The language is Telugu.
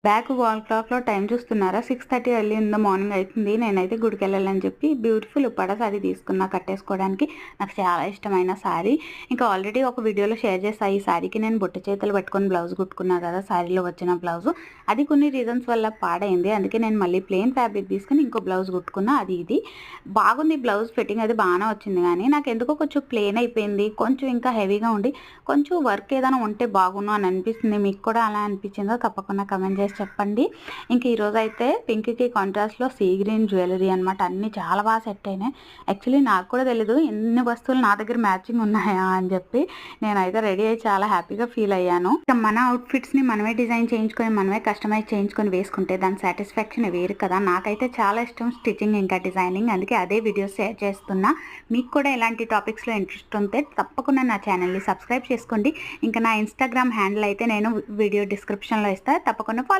బ్యాక్ వాల్ క్లాక్‌లో టైం చూస్తున్నారా? 6:30 ఎర్లీ ఇన్ ద మార్నింగ్ అయితుంది. నేనైతే గుడికెళ్ళాలని చెప్పి బ్యూటిఫుల్ ఉప్పాడ సారీ తీసుకున్నా కట్టేసుకోవడానికి. నాకు చాలా ఇష్టమైన సారీ. ఇంకా ఆల్రెడీ ఒక వీడియోలో షేర్ చేశా. ఈ సారీకి నేను బుట్ట చేతులు పట్టుకొని బ్లౌజ్ కుట్టుకున్నా కదా! సారీలో వచ్చిన బ్లౌజు. అది కొన్ని రీజన్స్ వల్ల పాడైంది. అందుకే నేను మళ్ళీ ప్లెయిన్ ఫ్యాబ్రిక్ తీసుకొని ఇంకో బ్లౌజ్ కుట్టుకున్నా. అది ఇది. బాగుంది బ్లౌజ్ ఫిట్టింగ్ అది బాగానే వచ్చింది కానీ నాకెందుకో కొంచెం ప్లెయిన్ అయిపోయింది. కొంచెం ఇంకా హెవీగా ఉండి కొంచెం వర్క్ ఏదైనా ఉంటే బాగుండు అని అనిపిస్తుంది. మీకు కూడా అలా అనిపించిందో తప్పకుండా కమెంట్ చేసి చెప్పండి. ఇంక ఈరోజు అయితే పింక్కి కాంట్రాస్ట్లో సీ గ్రీన్ జ్యువెలరీ అనమాట. అన్నీ చాలా బాగా సెట్ అయినాయి. యాక్చువల్లీ నాకు కూడా తెలీదు ఇన్ని వస్తువులు నా దగ్గర మ్యాచింగ్ ఉన్నాయా అని చెప్పి. నేనైతే రెడీ అయ్యి చాలా హ్యాపీగా ఫీల్ అయ్యాను. ఇక మన అవుట్ఫిట్స్ని మనమే డిజైన్ చేయించుకొని మనమే కస్టమైజ్ చేయించుకొని వేసుకుంటే దాని సాటిస్ఫాక్షన్ వేరు కదా. నాకైతే చాలా ఇష్టం స్టిచ్చింగ్ ఇంకా డిజైనింగ్. అందుకే అదే వీడియోస్ షేర్ చేస్తున్నా. మీకు కూడా ఇలాంటి టాపిక్స్లో ఇంట్రెస్ట్ ఉంటే తప్పకుండా నా ఛానల్ని సబ్స్క్రైబ్ చేసుకోండి. ఇంకా నా ఇన్స్టాగ్రామ్ హ్యాండిల్ అయితే నేను వీడియో డిస్క్రిప్షన్లో ఇస్తాను. తప్పకుండా ఫాలో